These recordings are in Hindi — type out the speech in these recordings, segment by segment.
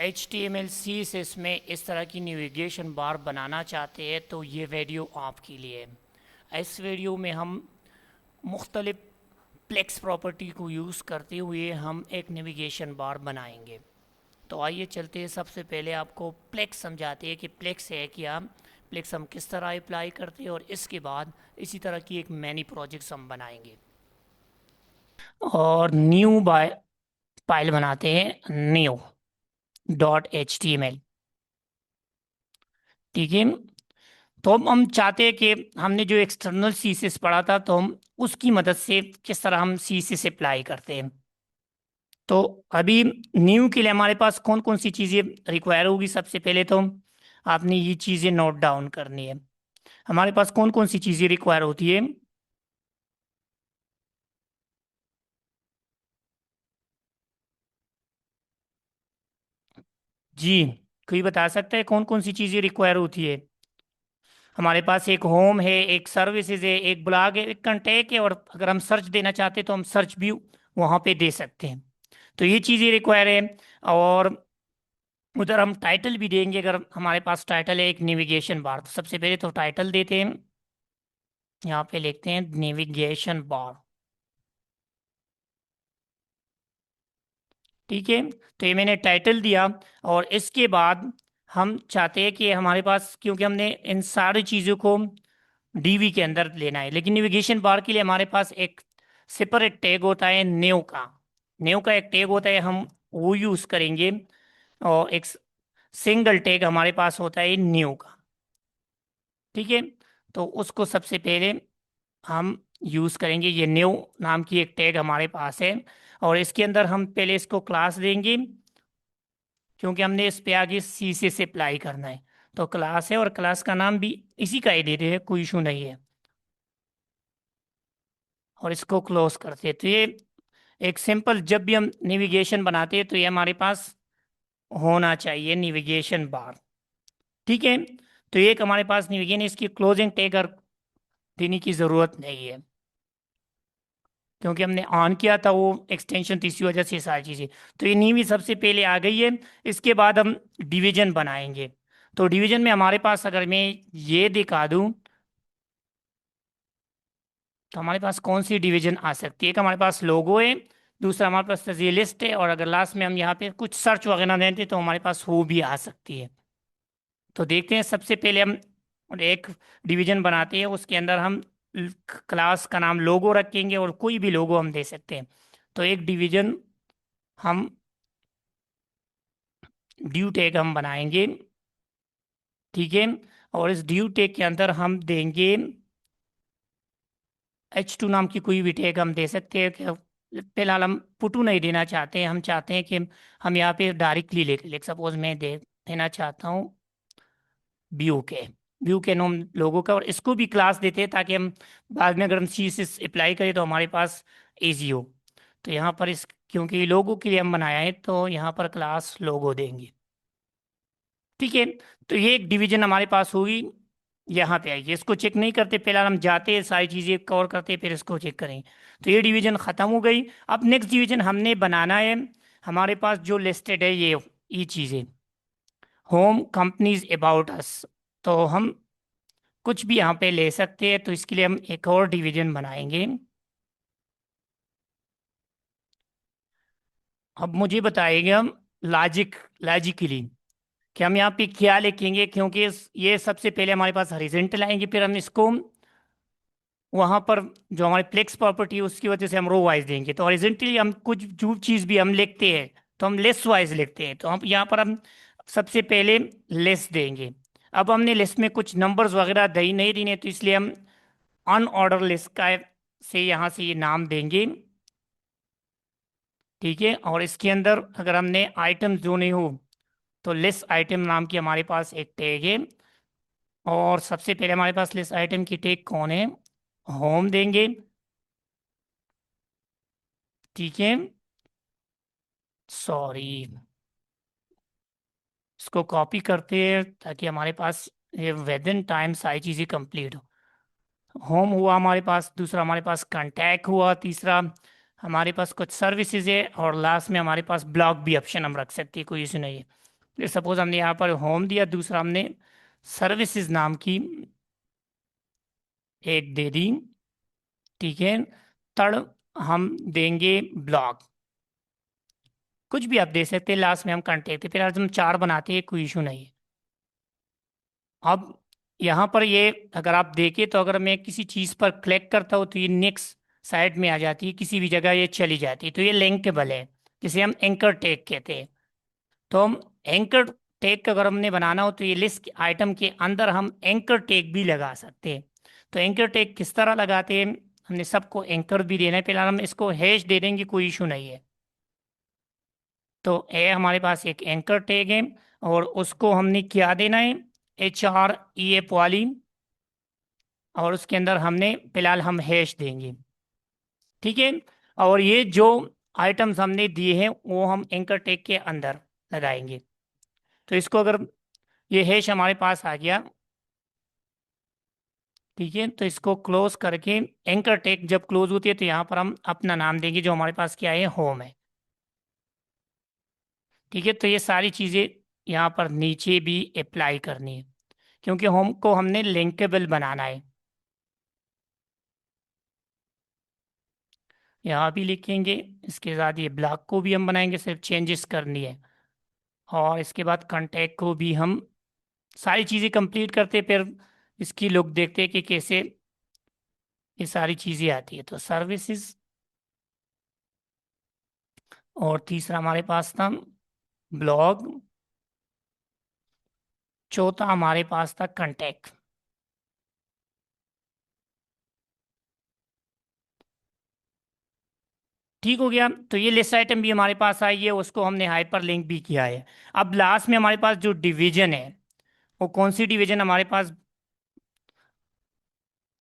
HTML CSS में इस तरह की नेविगेशन बार बनाना चाहते हैं तो ये वीडियो आपके लिए है। इस वीडियो में हम मुख्तलिफ प्लेक्स प्रॉपर्टी को यूज़ करते हुए हम एक नेविगेशन बार बनाएंगे। तो आइए चलते हैं, सबसे पहले आपको प्लेक्स समझाते हैं कि प्लेक्स है क्या, प्लेक्स हम किस तरह अप्लाई करते हैं और इसके बाद इसी तरह की एक मैनी प्रोजेक्ट्स हम बनाएंगे। और न्यू बाय फाइल बनाते हैं, new dot H T M L. ठीक है, तो हम चाहते हैं कि हमने जो एक्सटर्नल सीसीएस पढ़ा था तो हम उसकी मदद से किस तरह हम सीसीएस अप्लाई करते हैं। तो अभी न्यू के लिए हमारे पास कौन कौन सी चीज़ें रिक्वायर होगी। सबसे पहले तो आपने ये चीज़ें नोट डाउन करनी है। हमारे पास कौन कौन सी चीज़ें रिक्वायर होती है। जी, कोई बता सकता है कौन कौन सी चीज़ें रिक्वायर होती है। हमारे पास एक होम है, एक सर्विसेज है, एक ब्लॉग है, एक कंटेक्ट है, और अगर हम सर्च देना चाहते हैं तो हम सर्च भी वहाँ पे दे सकते हैं। तो ये चीज़ें रिक्वायर है। और उधर हम टाइटल भी देंगे। अगर हमारे पास टाइटल है एक नेविगेशन बार, तो सबसे पहले तो टाइटल देते हैं। यहाँ पे लिखते हैं नेविगेशन बार। ठीक है, तो ये मैंने टाइटल दिया। और इसके बाद हम चाहते हैं कि हमारे पास, क्योंकि हमने इन सारी चीज़ों को डीवी के अंदर लेना है, लेकिन नेविगेशन बार के लिए हमारे पास एक सेपरेट टैग होता है न्यू का। न्यू का एक टैग होता है, हम वो यूज़ करेंगे। और एक सिंगल टैग हमारे पास होता है न्यू का। ठीक है, तो उसको सबसे पहले हम यूज़ करेंगे। ये न्यू नाम की एक टैग हमारे पास है, और इसके अंदर हम पहले इसको क्लास देंगे, क्योंकि हमने इस पे आगे सी से अप्लाई करना है। तो क्लास है, और क्लास का नाम भी इसी का ही दे रहे हैं, कोई इशू नहीं है। और इसको क्लोज करते हैं। तो ये एक सिंपल, जब भी हम नेविगेशन बनाते हैं तो ये हमारे पास होना चाहिए नेविगेशन बार। ठीक है, तो ये एक हमारे पास नेविगेशन, इसकी क्लोजिंग टैग देने की ज़रूरत नहीं है, क्योंकि हमने ऑन किया था वो एक्सटेंशन, तो इसी वजह से ये सारी चीज़ें। तो ये नीवी सबसे पहले आ गई है। इसके बाद हम डिवीजन बनाएंगे। तो डिवीजन में हमारे पास, अगर मैं ये दिखा दूं, तो हमारे पास कौन सी डिवीजन आ सकती है। कि हमारे पास लोगो है, दूसरा हमारे पास ये लिस्ट है, और अगर लास्ट में हम यहाँ पे कुछ सर्च वगैरह देते तो हमारे पास वो भी आ सकती है। तो देखते हैं, सबसे पहले हम एक डिवीजन बनाते हैं, उसके अंदर हम क्लास का नाम लोगो रखेंगे, और कोई भी लोगो हम दे सकते हैं। तो एक डिवीजन हम ड्यू टैग हम बनाएंगे। ठीक है, और इस ड्यू टैग के अंदर हम देंगे H2 नाम की कोई भी टैग हम दे सकते हैं। कि फिलहाल हम पुटू नहीं देना चाहते हैं, हम चाहते हैं कि हम यहाँ पे डायरेक्टली लिख सपोज मैं देना चाहता हूँ व्यू के नाम लोगों का, और इसको भी क्लास देते हैं ताकि हम बाद में अगर हम सी से अप्लाई करें तो हमारे पास ईजी हो। तो यहाँ पर इस, क्योंकि लोगो के लिए हम बनाया है, तो यहाँ पर क्लास लोगो देंगे। ठीक है, तो ये एक डिवीजन हमारे पास होगी। यहाँ पे आइए, इसको चेक नहीं करते, पहले हम जाते हैं सारी चीज़ें कवर करते हैं, फिर इसको चेक करें। तो ये डिवीजन ख़त्म हो गई। अब नेक्स्ट डिवीजन हमने बनाना है। हमारे पास जो लिस्टेड है ये चीज़ें, होम, कंपनीज, अबाउट अस। तो हम कुछ भी यहाँ पे ले सकते हैं, तो इसके लिए हम एक और डिवीजन बनाएंगे। अब मुझे बताइएगा हम लॉजिकली कि हम यहाँ पे क्या लिखेंगे, क्योंकि ये सबसे पहले हमारे पास हॉरिजॉन्टल आएंगे, फिर हम इसको वहां पर जो हमारी प्लेक्स प्रॉपर्टी है उसकी वजह से हम रो वाइज देंगे। तो हॉरिजॉन्टली हम कुछ जो चीज़ भी हम लिखते हैं तो हम लेस वाइज लिखते हैं, तो हम यहाँ पर हम सबसे पहले लेस देंगे। अब हमने लिस्ट में कुछ नंबर्स वगैरह दे नहीं देने, तो इसलिए हम अनऑर्डर लिस्ट का से यहाँ से ये नाम देंगे। ठीक है, और इसके अंदर अगर हमने आइटम जो नहीं हो, तो लिस्ट आइटम नाम की हमारे पास एक टैग है। और सबसे पहले हमारे पास लिस्ट आइटम की टैग कौन है, होम देंगे। ठीक है, सॉरी, इसको कॉपी करते हैं ताकि हमारे पास ये विद इन टाइम सारी चीज़ें कंप्लीट हो। होम हुआ हमारे पास, दूसरा हमारे पास कांटेक्ट हुआ, तीसरा हमारे पास कुछ सर्विसेज है, और लास्ट में हमारे पास ब्लॉग भी ऑप्शन हम रख सकते हैं, कोई इशू नहीं है। सपोज हमने यहाँ पर होम दिया, दूसरा हमने सर्विसेज नाम की एक दे दी, ठीक है। थर्ड हम देंगे ब्लॉग, कुछ भी आप दे सकते हैं, लास्ट में हम कंटेक्ट, फिर आज हम 4 बनाते हैं, कोई इशू नहीं है। अब यहाँ पर ये अगर आप देखें तो अगर मैं किसी चीज़ पर क्लिक करता हूँ तो ये नेक्स्ट साइड में आ जाती है, किसी भी जगह ये चली जाती है, तो ये लिंकेबल है, जिसे हम एंकर टैग कहते हैं। तो हम एंकर टैग अगर हमने बनाना हो तो ये लिस्ट आइटम के अंदर हम एंकर टैग भी लगा सकते हैं। तो एंकर टैग किस तरह लगाते हैं, हमने सबको एंकर भी देना है, फिलहाल हम इसको हैश दे देंगे, कोई इशू नहीं है। तो ए हमारे पास एक एंकर टैग है, और उसको हमने क्या देना है, HREF वाली, और उसके अंदर हमने फिलहाल हम हैश देंगे, ठीक है। और ये जो आइटम्स हमने दिए हैं वो हम एंकर टैग के अंदर लगाएंगे। तो इसको अगर ये हैश हमारे पास आ गया, ठीक है, तो इसको क्लोज करके एंकर टैग जब क्लोज होती है तो यहाँ पर हम अपना नाम देंगे, जो हमारे पास क्या है, होम है, ठीक है। तो ये सारी चीज़ें यहाँ पर नीचे भी अप्लाई करनी है, क्योंकि होम को हमने लिंकेबल बनाना है। यहाँ भी लिखेंगे, इसके साथ ये ब्लॉक को भी हम बनाएंगे, सिर्फ चेंजेस करनी है। और इसके बाद कंटेक्ट को भी हम सारी चीज़ें कंप्लीट करते, फिर इसकी लुक देखते हैं कि कैसे ये सारी चीज़ें आती है। तो सर्विसेज, और तीसरा हमारे पास था ब्लॉग, चौथा हमारे पास था कंटेक्ट। ठीक हो गया, तो ये लिस्ट आइटम भी हमारे पास आई है, उसको हमने हाइपर लिंक भी किया है। अब लास्ट में हमारे पास जो डिवीजन है, वो कौन सी डिवीजन हमारे पास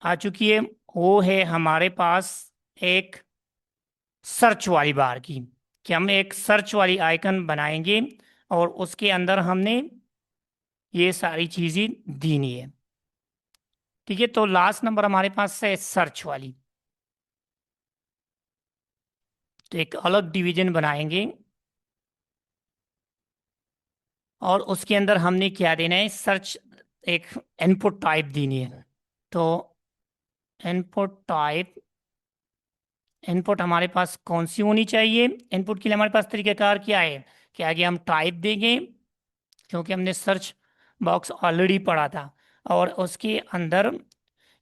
आ चुकी है, वो है हमारे पास एक सर्च वाली बार की, कि हम एक सर्च वाली आइकन बनाएंगे, और उसके अंदर हमने ये सारी चीजें देनी है, ठीक है। तो लास्ट नंबर हमारे पास है सर्च वाली, तो एक अलग डिवीजन बनाएंगे, और उसके अंदर हमने क्या देना है, सर्च, एक इनपुट टाइप देनी है। तो इनपुट टाइप, इनपुट हमारे पास कौन सी होनी चाहिए, इनपुट के लिए हमारे पास तरीकाकार क्या है, कि आगे हम टाइप देंगे, क्योंकि हमने सर्च बॉक्स ऑलरेडी पढ़ा था, और उसके अंदर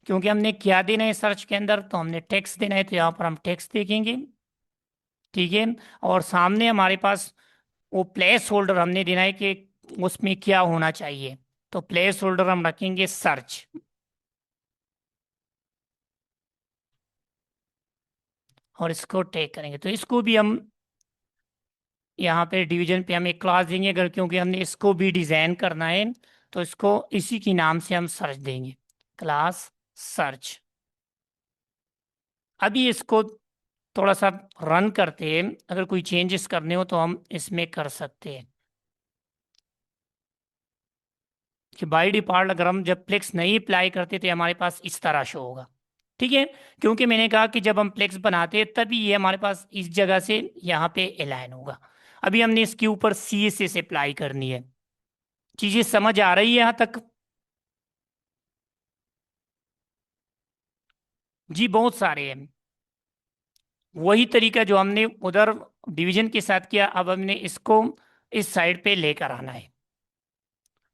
क्योंकि हमने क्या देना है सर्च के अंदर, तो हमने टेक्स्ट देना है, तो यहाँ पर हम टेक्स्ट देखेंगे, ठीक है। और सामने हमारे पास वो प्लेस होल्डर हमने देना है कि उसमें क्या होना चाहिए, तो प्लेस होल्डर हम रखेंगे सर्च, और इसको टैग करेंगे। तो इसको भी हम यहाँ पे डिवीजन पे हम एक क्लास देंगे, अगर क्योंकि हमने इसको भी डिजाइन करना है, तो इसको इसी के नाम से हम सर्च देंगे, क्लास सर्च। अभी इसको थोड़ा सा रन करते हैं, अगर कोई चेंजेस करने हो तो हम इसमें कर सकते हैं, कि बाई डिफॉल्ट अगर हम जब फ्लेक्स नहीं अप्लाई करते तो ये हमारे पास इस तरह शो होगा, ठीक है। क्योंकि मैंने कहा कि जब हम फ्लेक्स बनाते हैं तभी ये हमारे पास इस जगह से यहाँ पे अलाइन होगा। अभी हमने इसके ऊपर CSS अप्लाई करनी है। चीजें समझ आ रही है यहाँ तक? जी बहुत सारे हैं, वही तरीका जो हमने उधर डिवीजन के साथ किया, अब हमने इसको इस साइड पे लेकर आना है,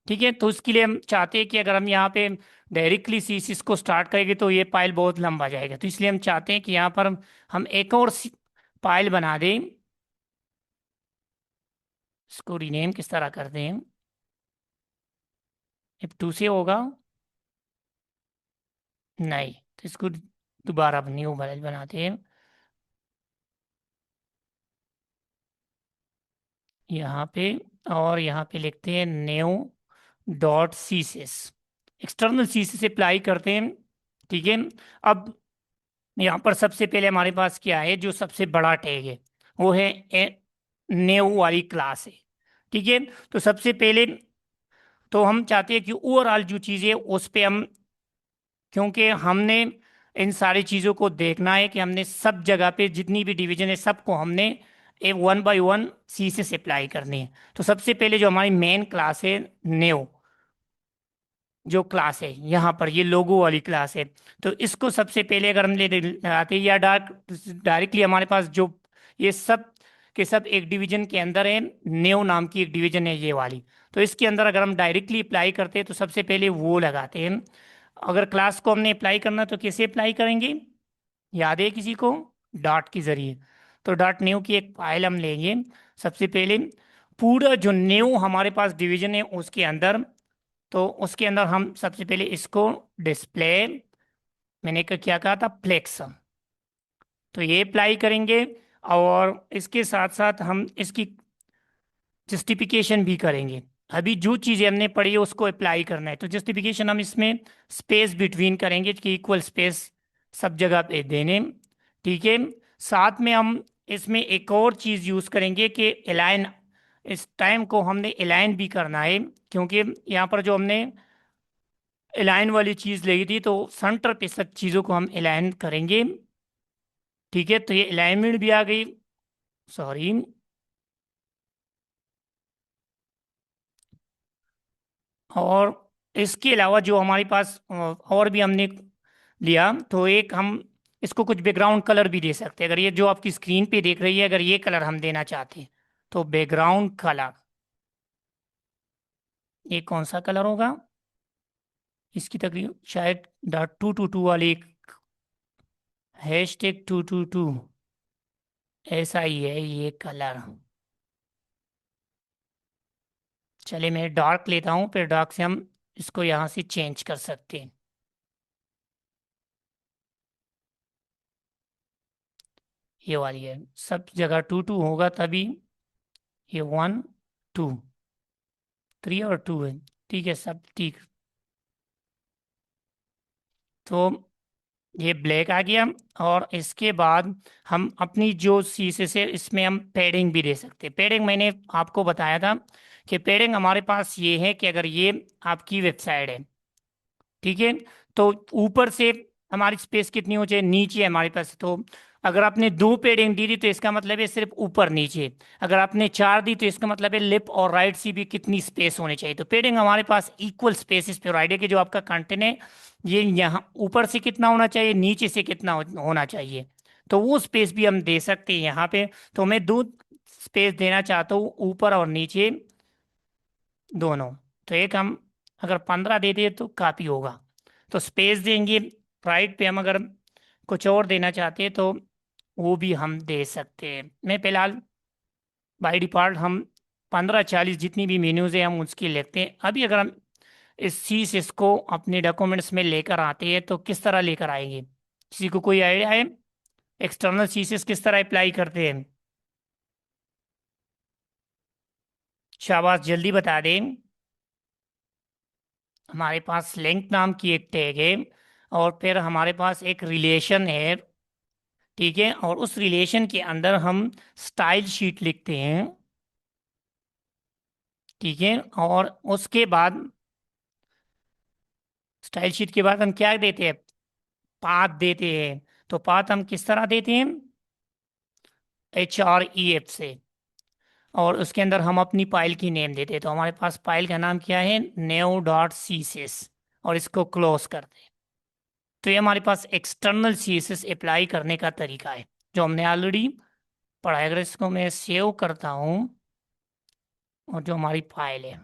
ठीक है। तो उसके लिए हम चाहते हैं कि अगर हम यहाँ पे डायरेक्टली CSS को स्टार्ट करेंगे तो ये फाइल बहुत लंबा जाएगा, तो इसलिए हम चाहते हैं कि यहाँ पर हम एक और फाइल बना दें। इसको रीनेम किस तरह कर दें, F2 से होगा, नहीं, तो इसको दोबारा न्यू फाइल बनाते हैं, यहाँ पे, और यहाँ पे लिखते हैं new.css, एक्सटर्नल CSS अप्लाई करते हैं, ठीक है। अब यहाँ पर सबसे पहले हमारे पास क्या है, जो सबसे बड़ा टैग है वो है न्यू वाली क्लास है, ठीक है। तो सबसे पहले तो हम चाहते हैं कि ओवरऑल जो चीज़ें है उस पे हम, क्योंकि हमने इन सारी चीज़ों को देखना है कि हमने सब जगह पे जितनी भी डिवीजन है सबको हमने एक 1 बाय 1 CSS अप्लाई करनी है। तो सबसे पहले जो हमारी मेन क्लास है न्यू, जो क्लास है यहाँ पर, ये लोगो वाली क्लास है, तो इसको सबसे पहले अगर हम ले लगाते हैं या डायरेक्टली हमारे पास जो ये सब के सब एक डिवीजन के अंदर है, न्यू नाम की एक डिवीजन है ये वाली। तो इसके अंदर अगर हम डायरेक्टली अप्लाई करते हैं तो सबसे पहले वो लगाते हैं। अगर क्लास को हमने अप्लाई करना तो कैसे अप्लाई करेंगे, याद है किसी को, डॉट के जरिए। तो डॉट न्यू की एक फाइल हम लेंगे। सबसे पहले पूरा जो न्यू हमारे पास डिवीजन है उसके अंदर, तो उसके अंदर हम सबसे पहले इसको डिस्प्ले, मैंने क्या कहा था, फ्लेक्स, तो ये अप्लाई करेंगे। और इसके साथ साथ हम इसकी जस्टिफिकेशन भी करेंगे। अभी जो चीज़ें हमने पढ़ी है उसको अप्लाई करना है, तो जस्टिफिकेशन हम इसमें स्पेस बिटवीन करेंगे कि इक्वल स्पेस सब जगह पे देने। ठीक है। साथ में हम इसमें एक और चीज़ यूज़ करेंगे कि अलाइन, इस टाइम को हमने अलाइन भी करना है, क्योंकि यहाँ पर जो हमने अलाइन वाली चीज़ लगी थी तो सेंटर पे सब चीज़ों को हम अलाइन करेंगे। ठीक है, तो ये अलाइनमेंट भी आ गई, सॉरी। और इसके अलावा जो हमारे पास और भी हमने लिया, तो एक हम इसको कुछ बैकग्राउंड कलर भी दे सकते हैं। अगर ये जो आपकी स्क्रीन पे देख रही है, अगर ये कलर हम देना चाहते हैं तो बैकग्राउंड कलर, ये कौन सा कलर होगा, इसकी तकरीबन शायद .222 वाली, #222, ऐसा ही है ये कलर। चलिए मैं डार्क लेता हूँ, फिर डार्क से हम इसको यहाँ से चेंज कर सकते हैं। ये वाली है, सब जगह 2 2 होगा तभी, ये 1 2 3 और 2 है। ठीक है, सब ठीक। तो ये ब्लैक आ गया। और इसके बाद हम अपनी जो शीशे से इसमें हम पेडिंग भी दे सकते हैं। पेडिंग मैंने आपको बताया था कि पेडिंग हमारे पास ये है कि अगर ये आपकी वेबसाइट है, ठीक है, तो ऊपर से हमारी स्पेस कितनी हो चाहिए, नीचे हमारे पास, तो अगर आपने 2 पेडिंग दी थी तो इसका मतलब है सिर्फ ऊपर नीचे। अगर आपने 4 दी तो इसका मतलब है लेफ्ट और राइट से भी कितनी स्पेस होनी चाहिए। तो पेडिंग हमारे पास इक्वल स्पेसिस पे राइट है कि जो आपका कंटेंट है ये यहाँ ऊपर से कितना होना चाहिए, नीचे से कितना होना चाहिए। तो वो स्पेस भी हम दे सकते हैं यहाँ पे। तो मैं 2 स्पेस देना चाहता हूँ, ऊपर और नीचे दोनों। तो एक हम अगर 15 दे दें तो काफ़ी होगा, तो स्पेस देंगे। राइट पे हम अगर कुछ और देना चाहते हैं तो वो भी हम दे सकते हैं। मैं फिलहाल बाई डिफ़ॉल्ट हम 15 40 जितनी भी मेन्यूज़ है हम उसकी लिखते हैं। अभी अगर हम इस चीज़ इसको अपने डॉक्यूमेंट्स में लेकर आते हैं तो किस तरह लेकर आएंगे, किसी को कोई आइडिया है, एक्सटर्नल चीजेस किस तरह अप्लाई करते हैं? शाबाश, जल्दी बता दें। हमारे पास लिंक नाम की एक टैग है, और फिर हमारे पास एक रिलेशन है। ठीक है, और उस रिलेशन के अंदर हम स्टाइल शीट लिखते हैं। ठीक है, और उसके बाद स्टाइल शीट के बाद हम क्या देते हैं, पाथ देते हैं। तो पाथ हम किस तरह देते हैं, HREF से। और उसके अंदर हम अपनी फाइल की नेम देते हैं। तो हमारे पास फाइल का नाम क्या है, neo.css, और इसको क्लोज करते हैं। तो ये हमारे पास एक्सटर्नल CSS अप्लाई करने का तरीका है जो हमने ऑलरेडी पढ़ा है। अगर इसको मैं सेव करता हूँ, और जो हमारी फाइल है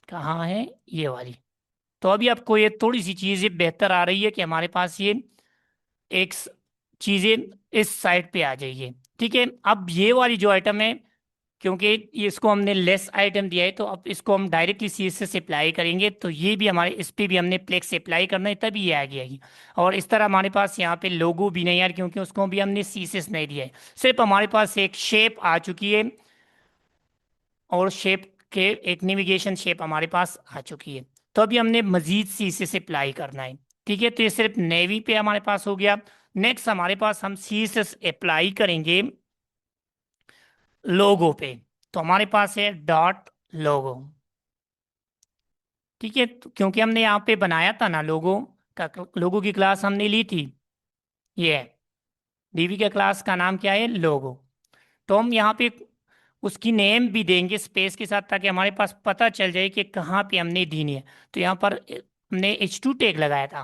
कहाँ है, ये वाली, तो अभी आपको ये थोड़ी सी चीज़ें बेहतर आ रही है कि हमारे पास ये एक चीज़ें इस साइड पे आ जाइए। ठीक है, अब ये वाली जो आइटम है, क्योंकि ये इसको हमने लेस आइटम दिया है तो अब इसको हम डायरेक्टली CSS से अप्लाई करेंगे, तो ये भी हमारे इस पे भी हमने प्लेक्स से अप्लाई करना है तभी ये आ गया। और इस तरह हमारे पास यहाँ पे लोगो भी नहीं यार, क्योंकि उसको भी हमने CSS नहीं दिया है। सिर्फ हमारे पास एक शेप आ चुकी है, और शेप के एक नेविगेशन शेप हमारे पास आ चुकी है। तो अभी हमने मजीद CSS अप्लाई करना है। ठीक है, तो ये सिर्फ नेवी पे हमारे पास हो गया। नेक्स्ट हमारे पास हम CSS अप्लाई करेंगे लोगो पे। तो हमारे पास है डॉट लोगो। ठीक है, तो क्योंकि हमने यहाँ पे बनाया था ना लोगो का, लोगो की क्लास हमने ली थी, ये है DV का क्लास का नाम क्या है, लोगो। तो हम यहाँ पे उसकी नेम भी देंगे स्पेस के साथ, ताकि हमारे पास पता चल जाए कि कहाँ पे हमने देनी है। तो यहाँ पर हमने H2 टैग लगाया था,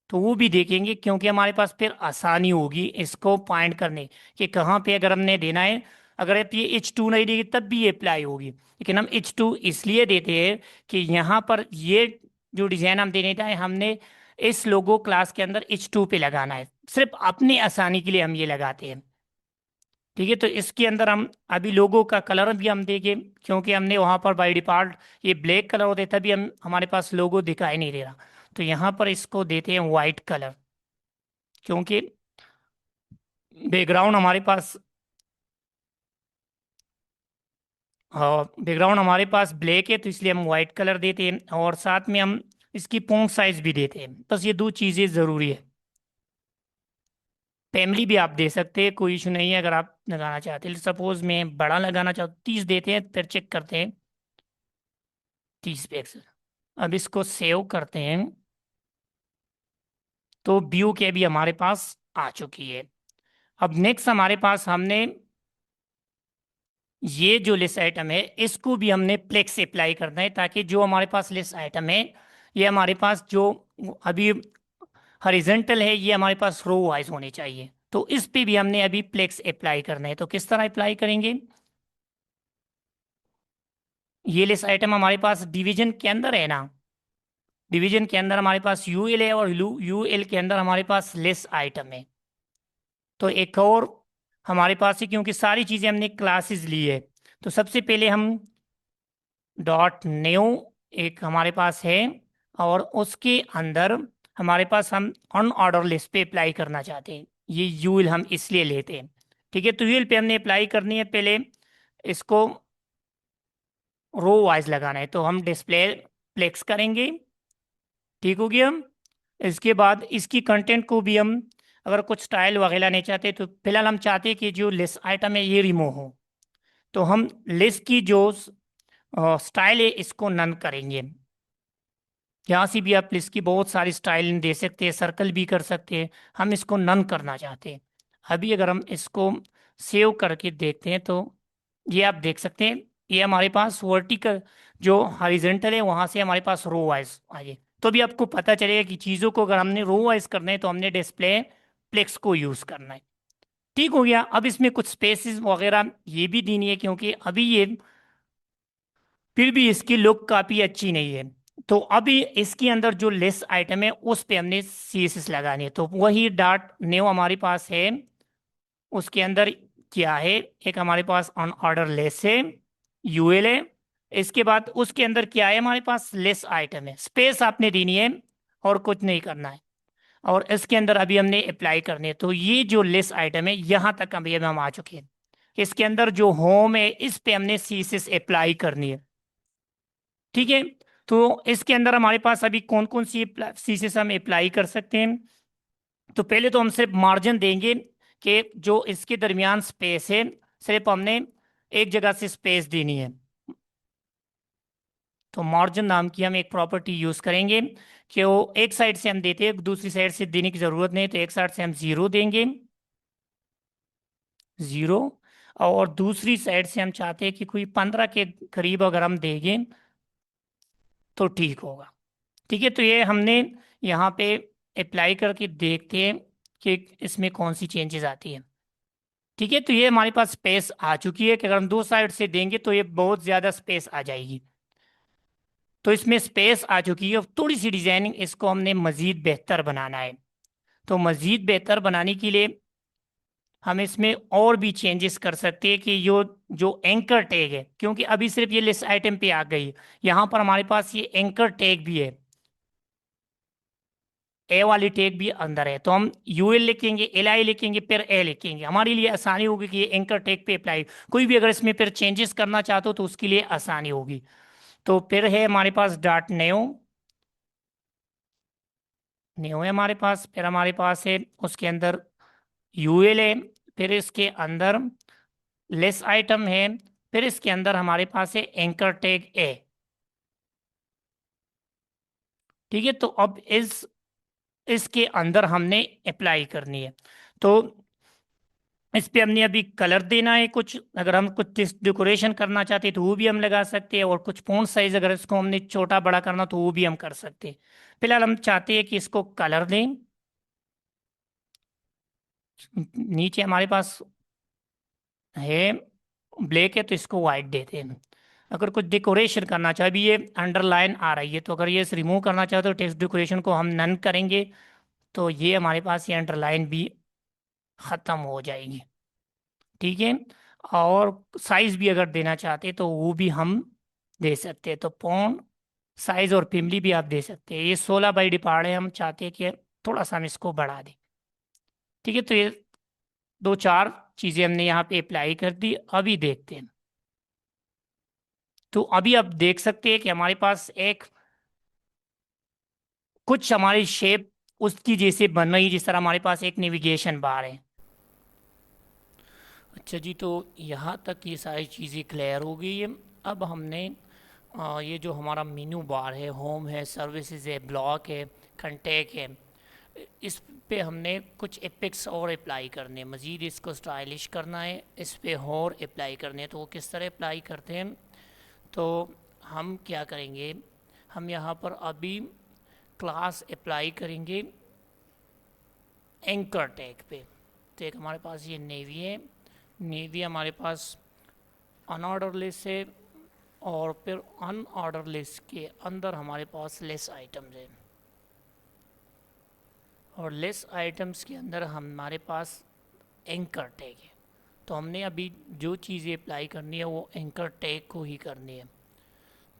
तो वो भी देखेंगे, क्योंकि हमारे पास फिर आसानी होगी इसको पॉइंट करने कि कहाँ पे अगर हमने देना है। अगर आप ये H2 नहीं देगी तब भी ये अप्लाई होगी, लेकिन हम H2 इसलिए देते हैं कि यहाँ पर ये जो डिजाइन हम देने चाहे, हमने इस लोगो क्लास के अंदर H2 पे लगाना है, सिर्फ अपनी आसानी के लिए हम ये लगाते हैं। ठीक है, तो इसके अंदर हम अभी लोगो का कलर भी हम देंगे, क्योंकि हमने वहां पर बाय डिफॉल्ट ये ब्लैक कलर होता है, तभी हम हमारे पास लोगो दिखाई नहीं दे रहा। तो यहाँ पर इसको देते हैं वाइट कलर, क्योंकि बैकग्राउंड हमारे पास बैकग्राउंड हमारे पास ब्लैक है, तो इसलिए हम वाइट कलर देते हैं, और साथ में हम इसकी फॉन्ट साइज भी देते हैं। बस ये दो चीज़ें ज़रूरी है। फैमिली भी आप दे सकते हैं, कोई इशू नहीं है। अगर आप लगाना चाहते हैं, सपोज मैं बड़ा लगाना चाहता हूँ, 30 देते हैं, फिर चेक करते हैं, 30 पिक्सल। अब इसको सेव करते हैं, तो व्यू के भी हमारे पास आ चुकी है। अब नेक्स्ट हमारे पास हमने ये जो लिस्ट आइटम है, इसको भी हमने प्लेक्स से अप्लाई करना है, ताकि जो हमारे पास लिस्ट आइटम है, ये हमारे पास जो अभी हॉरिजॉन्टल है, ये हमारे पास रो वाइज होने चाहिए। तो इस पे भी हमने अभी प्लेक्स अप्लाई करना है। तो किस तरह अप्लाई करेंगे? ये लिस्ट आइटम हमारे पास डिवीजन के अंदर है ना, डिवीजन के अंदर हमारे पास यूएल है, और यूएल के अंदर हमारे पास लिस्ट आइटम है। तो एक और हमारे पास है, क्योंकि सारी चीजें हमने क्लासेस ली है, तो सबसे पहले हम डॉट न्यू एक हमारे पास है, और उसके अंदर हमारे पास हम अनऑर्डर लिस्ट पे अप्लाई करना चाहते हैं। ये यूएल हम इसलिए लेते हैं। ठीक है, तो यूएल पे हमने अप्लाई करनी है, पहले इसको रो वाइज लगाना है, तो हम डिस्प्ले फ्लेक्स करेंगे। ठीक हो गया। इसके बाद इसकी कंटेंट को भी हम अगर कुछ स्टाइल वगैरह नहीं चाहते, तो फिलहाल हम चाहते हैं कि जो लिस्ट आइटम है ये रिमूव हो, तो हम लिस्ट की जो स्टाइल है इसको नन करेंगे। यहाँ से भी आप लिस्ट की बहुत सारी स्टाइल दे सकते हैं, सर्कल भी कर सकते हैं, हम इसको नन करना चाहते हैं। अभी अगर हम इसको सेव करके देखते हैं, तो ये आप देख सकते हैं, ये हमारे पास वर्टिकल जो हॉरिजॉन्टल है वहां से हमारे पास रो वाइज आइए। तो भी आपको पता चलेगा कि चीज़ों को अगर हमने रो वाइज करना है, तो हमने डिस्प्ले प्लेक्स को यूज़ करना है। ठीक हो गया। अब इसमें कुछ स्पेसिस वगैरह ये भी देनी है, क्योंकि अभी ये फिर भी इसकी लुक काफ़ी अच्छी नहीं है। तो अभी इसके अंदर जो लिस्ट आइटम है उस पे हमने CSS लगानी है, तो वही डॉट न्यू हमारे पास है। उसके अंदर क्या है, एक हमारे पास ऑन ऑर्डर लेस है, यूएल है। इसके बाद उसके अंदर क्या है, हमारे पास लिस्ट आइटम है, स्पेस आपने देनी है और कुछ नहीं करना है। और इसके अंदर अभी हमने अप्लाई करनी है, तो ये जो लिस्ट आइटम है यहाँ तक अभी हम आ चुके हैं। इसके अंदर जो होम है इस पे हमने CSS अप्लाई करनी है। ठीक है, तो इसके अंदर हमारे पास अभी कौन कौन सी CSS हम अप्लाई कर सकते हैं। तो पहले तो हम सिर्फ मार्जिन देंगे, कि जो इसके दरमियान स्पेस है, सिर्फ हमने एक जगह से स्पेस देनी है। तो मार्जिन नाम की हम एक प्रॉपर्टी यूज करेंगे, कि वो एक साइड से हम देते हैं, दूसरी साइड से देने की जरूरत नहीं, तो एक साइड से हम 0 देंगे, 0। और दूसरी साइड से हम चाहते हैं कि कोई 15 के करीब अगर हम देंगे तो ठीक होगा। ठीक है, तो ये हमने यहाँ पे अप्लाई करके देखते हैं कि इसमें कौन सी चेंजेस आती है। ठीक है, तो ये हमारे पास स्पेस आ चुकी है, कि अगर हम दो साइड से देंगे तो ये बहुत ज़्यादा स्पेस आ जाएगी। तो इसमें स्पेस आ चुकी है, अब थोड़ी सी डिजाइनिंग इसको हमने मज़ीद बेहतर बनाना है। तो मज़ीद बेहतर बनाने के लिए हम इसमें और भी चेंजेस कर सकते हैं, कि यो जो एंकर टैग है, क्योंकि अभी सिर्फ ये लिस्ट आइटम पे आ गई, यहाँ पर हमारे पास ये एंकर टैग भी है, ए वाली टैग भी अंदर है। तो हम यूएल लिखेंगे, LI लिखेंगे, फिर ए लिखेंगे, हमारे लिए आसानी होगी कि ये एंकर टैग पे अप्लाई। कोई भी अगर इसमें फिर चेंजेस करना चाहते हो तो उसके लिए आसानी होगी। तो फिर है हमारे पास डॉट न्यू, न्यू है हमारे पास, फिर हमारे पास है उसके अंदर यूएल है, फिर इसके अंदर लेस आइटम है, फिर इसके अंदर हमारे पास है एंकर टैग ए। ठीक है, तो अब इसके अंदर हमने अप्लाई करनी है। तो इस पे हमने अभी कलर देना है कुछ, अगर हम कुछ डेकोरेशन करना चाहते हैं तो वो भी हम लगा सकते हैं, और कुछ फॉन्ट साइज अगर इसको हमने छोटा बड़ा करना तो वो भी हम कर सकते हैं। फिलहाल हम चाहते हैं कि इसको कलर दें। नीचे हमारे पास है ब्लैक है तो इसको वाइट देते हैं। अगर कुछ डेकोरेशन करना चाहे, अभी ये अंडरलाइन आ रही है, तो अगर ये रिमूव करना चाहे तो टेक्स्ट डेकोरेशन को हम नन करेंगे, तो ये हमारे पास ये अंडरलाइन भी खत्म हो जाएगी। ठीक है। और साइज भी अगर देना चाहते तो वो भी हम दे सकते हैं, तो पॉन साइज और फैमिली भी आप दे सकते हैं। ये 16 बाई डिपार्ट है, हम चाहते हैं कि थोड़ा सा हम इसको बढ़ा दें। ठीक है, तो ये दो चार चीजें हमने यहाँ पे अप्लाई कर दी। अभी देखते हैं, तो अभी आप देख सकते हैं कि हमारे पास एक कुछ हमारी शेप उसकी जैसे बन रही है, जिस तरह हमारे पास एक नेविगेशन बार है। अच्छा जी, तो यहाँ तक ये सारी चीज़ें क्लियर हो गई है। अब हमने ये जो हमारा मेनू बार है, होम है, सर्विसेज है, ब्लॉक है, कंटेक्ट है, इस पे हमने कुछ एपिक्स और अप्लाई करने हैं। मज़ीद इसको स्टाइलिश करना है, इस पे और अप्लाई करने हैं। तो वो किस तरह अप्लाई करते हैं, तो हम क्या करेंगे, हम यहाँ पर अभी क्लास अप्लाई करेंगे एंकर टैग पे। तो एक हमारे पास ये नेवी है, नेवी हमारे पास अनऑर्डर लिस्ट है, और फिर अनऑर्डर लिस्ट के अंदर हमारे पास लेस आइटम्स है, और लेस आइटम्स के अंदर हमारे पास एंकर टैग है। तो हमने अभी जो चीज़ें अप्लाई करनी है वो एंकर टैग को ही करनी है।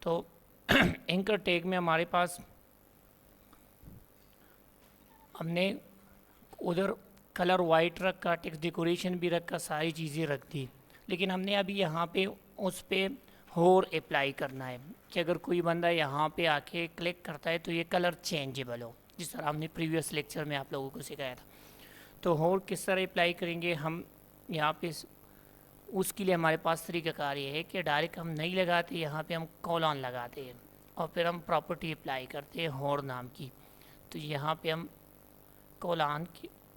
तो एंकर टैग में हमारे पास हमने उधर कलर वाइट रखा, टेक्स्ट डेकोरेशन भी रखा, सारी चीज़ें रख दी, लेकिन हमने अभी यहाँ पे उस पर और अप्लाई करना है कि अगर कोई बंदा यहाँ पे आके क्लिक करता है तो ये कलर चेंजेबल हो, जिस तरह हमने प्रीवियस लेक्चर में आप लोगों को सिखाया था। तो और किस तरह अप्लाई करेंगे हम यहाँ पे, उसके लिए हमारे पास तरीक़ाकार ये है कि डायरेक्ट हम नहीं लगाते, यहाँ पे हम कॉलन लगाते हैं और फिर हम प्रॉपर्टी अप्लाई करते हैं होर नाम की। तो यहाँ पे हम कोलान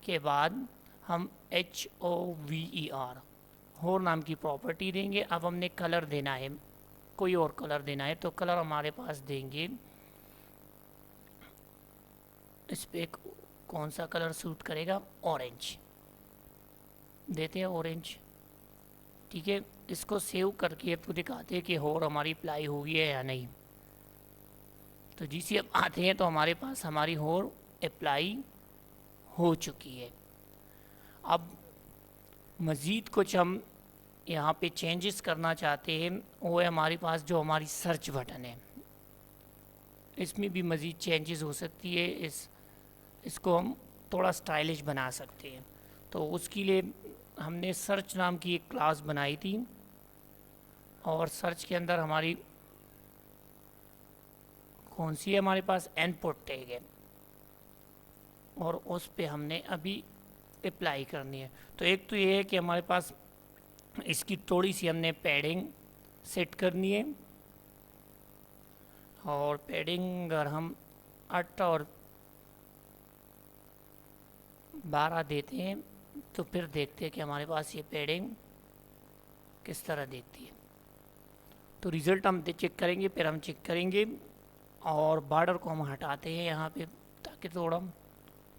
के बाद हम HOVER होर नाम की प्रॉपर्टी देंगे। अब हमने कलर देना है, कोई और कलर देना है, तो कलर हमारे पास देंगे, इस पर कौन सा कलर सूट करेगा, ऑरेंज देते हैं, ऑरेंज। ठीक है, इसको सेव करके आपको दिखाते हैं कि होर हमारी अप्लाई हुई है या नहीं। तो जिसे अब आते हैं तो हमारे पास हमारी होर अप्लाई हो चुकी है। अब मज़ीद कुछ हम यहाँ पे चेंजेस करना चाहते हैं, वो है हमारे पास जो हमारी सर्च बटन है, इसमें भी मज़ीद चेंजेस हो सकती है। इसको हम थोड़ा स्टाइलिश बना सकते हैं। तो उसके लिए हमने सर्च नाम की एक क्लास बनाई थी, और सर्च के अंदर हमारी कौन सी है, हमारे पास इनपुट टैग है, और उस पे हमने अभी अप्लाई करनी है। तो एक तो ये है कि हमारे पास इसकी थोड़ी सी हमने पैडिंग सेट करनी है, और पैडिंग अगर हम 8 और 12 देते हैं तो फिर देखते हैं कि हमारे पास ये पैडिंग किस तरह देखती है। तो रिज़ल्ट हम चेक करेंगे, फिर हम चेक करेंगे, और बॉर्डर को हम हटाते हैं यहाँ पे ताकि थोड़ा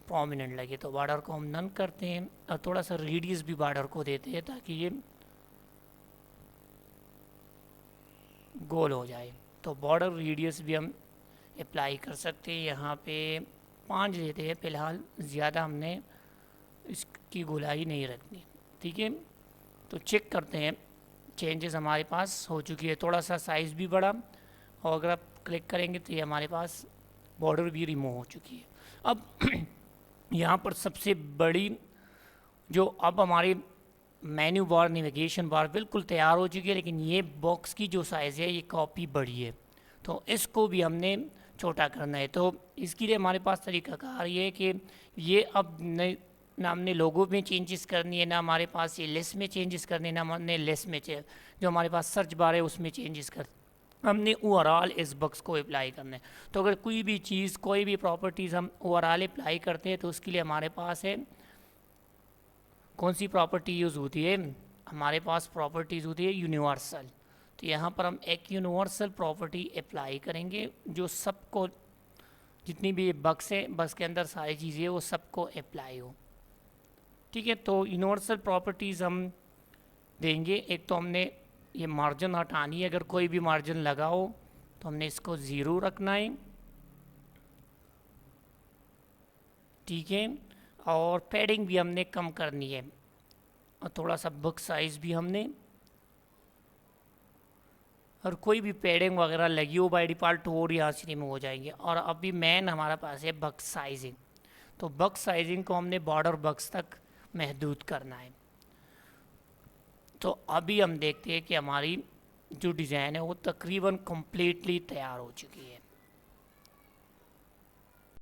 प्रोमिनेंट लगे। तो बॉर्डर को हम नन करते हैं, और थोड़ा सा रेडियस भी बॉर्डर को देते हैं ताकि ये गोल हो जाए। तो बॉर्डर रेडियस भी हम अप्लाई कर सकते हैं, यहाँ पे 5 देते हैं फ़िलहाल, ज़्यादा हमने इसकी गोलाई नहीं रखनी। ठीक है, तो चेक करते हैं, चेंजेस हमारे पास हो चुकी है, थोड़ा सा साइज़ भी बढ़ा, और अगर आप क्लिक करेंगे तो ये हमारे पास बॉर्डर भी रिमूव हो चुकी है। अब यहाँ पर सबसे बड़ी जो अब हमारी मेन्यू बार, नेविगेशन बार बिल्कुल तैयार हो चुकी है, लेकिन ये बॉक्स की जो साइज़ है ये कॉपी बड़ी है, तो इसको भी हमने छोटा करना है। तो इसके लिए हमारे पास तरीक़ाकार ये है कि ये अब ना हमने लोगो में चेंजेस करनी है, ना हमारे पास ये लिस्ट में चेंजेस करनी है, ना हमने लिस्ट में जो हमारे पास सर्च बार है उसमें चेंजेस कर, हमने ओवरऑल इस बॉक्स को अप्लाई करना है। तो अगर कोई भी चीज़, कोई भी प्रॉपर्टीज़ हम ओवरऑल अप्लाई करते हैं तो उसके लिए हमारे पास है कौन सी प्रॉपर्टी यूज़ होती है, हमारे पास प्रॉपर्टीज़ होती है यूनिवर्सल। तो यहाँ पर हम एक यूनिवर्सल प्रॉपर्टी अप्लाई करेंगे जो सबको, जितनी भी बक्स है, बक्स के अंदर सारी चीज़ें वो सबको अप्लाई हो। ठीक है, तो यूनिवर्सल प्रॉपर्टीज़ हम देंगे। एक तो हमने ये मार्जिन हटानी है, अगर कोई भी मार्जिन लगा हो तो हमने इसको ज़ीरो रखना है। ठीक है, और पैडिंग भी हमने कम करनी है, और थोड़ा सा बुक साइज़ भी हमने, और कोई भी पैडिंग वगैरह लगी हो बाय डिफ़ॉल्ट और यहाँ से रिमूव हो जाएंगे। और अभी मेन हमारा पास है बक्स साइजिंग, तो बक्स साइजिंग को हमने बॉर्डर बक्स तक महदूद करना है। तो अभी हम देखते हैं कि हमारी जो डिज़ाइन है वो तकरीबन कम्प्लीटली तैयार हो चुकी है।